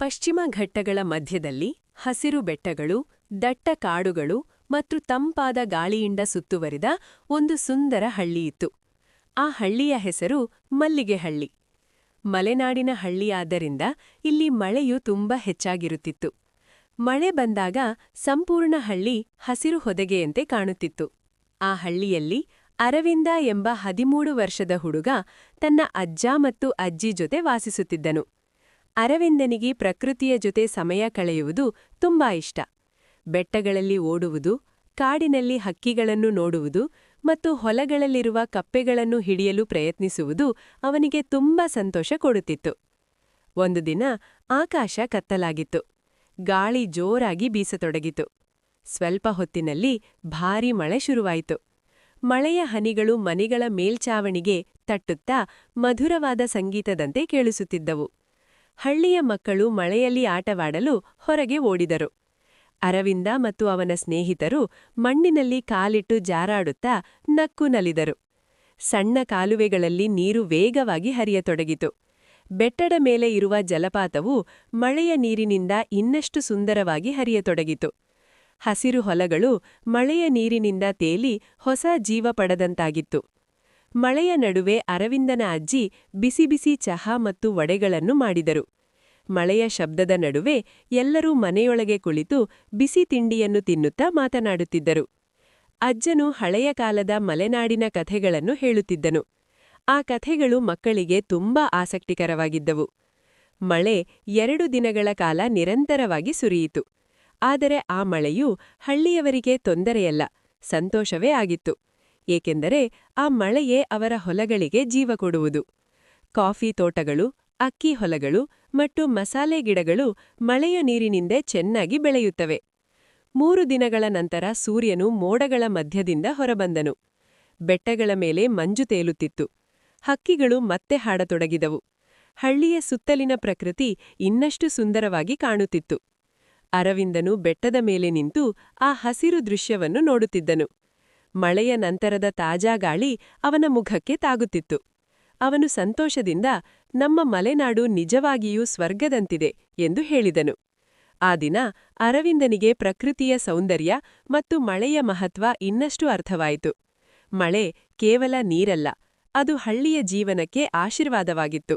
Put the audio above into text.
ಪಶ್ಚಿಮ ಘಟ್ಟಗಳ ಮಧ್ಯದಲ್ಲಿ ಹಸಿರು ಬೆಟ್ಟಗಳು, ದಟ್ಟ ಕಾಡುಗಳು ಮತ್ತು ತಂಪಾದ ಗಾಳಿಯಿಂದ ಸುತ್ತುವರಿದ ಒಂದು ಸುಂದರ ಹಳ್ಳಿಯಿತ್ತು. ಆ ಹಳ್ಳಿಯ ಹೆಸರು ಮಲ್ಲಿಗೆಹಳ್ಳಿ. ಮಲೆನಾಡಿನ ಹಳ್ಳಿಯಾದ್ದರಿಂದ ಇಲ್ಲಿ ಮಳೆಯು ತುಂಬಾ ಹೆಚ್ಚಾಗಿರುತ್ತಿತ್ತು. ಮಳೆ ಬಂದಾಗ ಸಂಪೂರ್ಣ ಹಳ್ಳಿ ಹಸಿರು ಹೊದೆಗೆಯಂತೆ ಕಾಣುತ್ತಿತ್ತು. ಆ ಹಳ್ಳಿಯಲ್ಲಿ ಅರವಿಂದ ಎಂಬ 13 ವರ್ಷದ ಹುಡುಗ ತನ್ನ ಅಜ್ಜ ಮತ್ತು ಅಜ್ಜಿ ಜೊತೆ ವಾಸಿಸುತ್ತಿದ್ದನು. ಅರವಿಂದನಿಗೆ ಪ್ರಕೃತಿಯ ಜೊತೆ ಸಮಯ ಕಳೆಯುವುದು ತುಂಬಾ ಇಷ್ಟ. ಬೆಟ್ಟಗಳಲ್ಲಿ ಓಡುವುದು, ಕಾಡಿನಲ್ಲಿ ಹಕ್ಕಿಗಳನ್ನು ನೋಡುವುದು ಮತ್ತು ಹೊಲಗಳಲ್ಲಿರುವ ಕಪ್ಪೆಗಳನ್ನು ಹಿಡಿಯಲು ಪ್ರಯತ್ನಿಸುವುದು ಅವನಿಗೆ ತುಂಬಾ ಸಂತೋಷ ಕೊಡುತ್ತಿತ್ತು. ಒಂದು ದಿನ ಆಕಾಶ ಕತ್ತಲಾಗಿತ್ತು. ಗಾಳಿ ಜೋರಾಗಿ ಬೀಸತೊಡಗಿತು. ಸ್ವಲ್ಪ ಹೊತ್ತಿನಲ್ಲಿ ಭಾರೀ ಮಳೆ ಶುರುವಾಯಿತು. ಮಳೆಯ ಹನಿಗಳು ಮನೆಗಳ ಮೇಲ್ಛಾವಣಿಗೆ ತಟ್ಟುತ್ತಾ ಮಧುರವಾದ ಸಂಗೀತದಂತೆ ಕೇಳಿಸುತ್ತಿದ್ದವು. ಹಳ್ಳಿಯ ಮಕ್ಕಳು ಮಳೆಯಲ್ಲಿ ಆಟವಾಡಲು ಹೊರಗೆ ಓಡಿದರು. ಅರವಿಂದ ಮತ್ತು ಅವನ ಸ್ನೇಹಿತರು ಮಣ್ಣಿನಲ್ಲಿ ಕಾಲಿಟ್ಟು ಜಾರಾಡುತ್ತಾ ನಕ್ಕು ನಲಿದರು. ಸಣ್ಣ ಕಾಲುವೆಗಳಲ್ಲಿ ನೀರು ವೇಗವಾಗಿ ಹರಿಯತೊಡಗಿತು. ಬೆಟ್ಟದ ಮೇಲೆ ಇರುವ ಜಲಪಾತವು ಮಳೆಯ ನೀರಿನಿಂದ ಇನ್ನಷ್ಟು ಸುಂದರವಾಗಿ ಹರಿಯತೊಡಗಿತು. ಹಸಿರು ಹೊಲಗಳು ಮಳೆಯ ನೀರಿನಿಂದ ತೇಲಿ ಹೊಸ ಜೀವ ಪಡೆದಂತಾಗಿತ್ತು. ಮಳೆಯ ನಡುವೆ ಅರವಿಂದನ ಅಜ್ಜಿ ಬಿಸಿ ಬಿಸಿ ಚಹಾ ಮತ್ತು ವಡೆಗಳನ್ನು ಮಾಡಿದರು. ಮಳೆಯ ಶಬ್ದದ ನಡುವೆ ಎಲ್ಲರೂ ಮನೆಯೊಳಗೆ ಕುಳಿತು ಬಿಸಿ ತಿಂಡಿಯನ್ನು ತಿನ್ನುತ್ತಾ ಮಾತನಾಡುತ್ತಿದ್ದರು. ಅಜ್ಜನು ಹಳೆಯ ಕಾಲದ ಮಲೆನಾಡಿನ ಕಥೆಗಳನ್ನು ಹೇಳುತ್ತಿದ್ದನು. ಆ ಕಥೆಗಳು ಮಕ್ಕಳಿಗೆ ತುಂಬಾ ಆಸಕ್ತಿಕರವಾಗಿದ್ದವು. ಮಳೆ 2 ದಿನಗಳ ಕಾಲ ನಿರಂತರವಾಗಿ ಸುರಿಯಿತು. ಆದರೆ ಆ ಮಳೆಯು ಹಳ್ಳಿಯವರಿಗೆ ತೊಂದರೆಯಲ್ಲ, ಸಂತೋಷವೇ ಆಗಿತ್ತು. ಏಕೆಂದರೆ ಆ ಮಳೆಯೇ ಅವರ ಹೊಲಗಳಿಗೆ ಜೀವ ಕೊಡುವುದು. ಕಾಫಿ ತೋಟಗಳು, ಅಕ್ಕಿ ಹೊಲಗಳು ಮತ್ತು ಮಸಾಲೆ ಗಿಡಗಳು ಮಳೆಯ ನೀರಿನಿಂದ ಚೆನ್ನಾಗಿ ಬೆಳೆಯುತ್ತವೆ. 3 ದಿನಗಳ ನಂತರ ಸೂರ್ಯನು ಮೋಡಗಳ ಮಧ್ಯದಿಂದ ಹೊರಬಂದನು. ಬೆಟ್ಟಗಳ ಮೇಲೆ ಮಂಜು ತೇಲುತ್ತಿತ್ತು. ಹಕ್ಕಿಗಳು ಮತ್ತೆ ಹಾಡತೊಡಗಿದವು. ಹಳ್ಳಿಯ ಸುತ್ತಲಿನ ಪ್ರಕೃತಿ ಇನ್ನಷ್ಟು ಸುಂದರವಾಗಿ ಕಾಣುತ್ತಿತ್ತು. ಅರವಿಂದನು ಬೆಟ್ಟದ ಮೇಲೆ ನಿಂತು ಆ ಹಸಿರು ದೃಶ್ಯವನ್ನು ನೋಡುತ್ತಿದ್ದನು. ಮಳೆಯ ನಂತರದ ತಾಜಾ ಗಾಳಿ ಅವನ ಮುಖಕ್ಕೆ ತಾಗುತ್ತಿತ್ತು. ಅವನು ಸಂತೋಷದಿಂದ, ನಮ್ಮ ಮಲೆನಾಡು ನಿಜವಾಗಿಯೂ ಸ್ವರ್ಗದಂತಿದೆ ಎಂದು ಹೇಳಿದನು. ಆ ದಿನ ಅರವಿಂದನಿಗೆ ಪ್ರಕೃತಿಯ ಸೌಂದರ್ಯ ಮತ್ತು ಮಳೆಯ ಮಹತ್ವ ಇನ್ನಷ್ಟು ಅರ್ಥವಾಯಿತು. ಮಳೆ ಕೇವಲ ನೀರಲ್ಲ, ಅದು ಹಳ್ಳಿಯ ಜೀವನಕ್ಕೆ ಆಶೀರ್ವಾದವಾಗಿತ್ತು.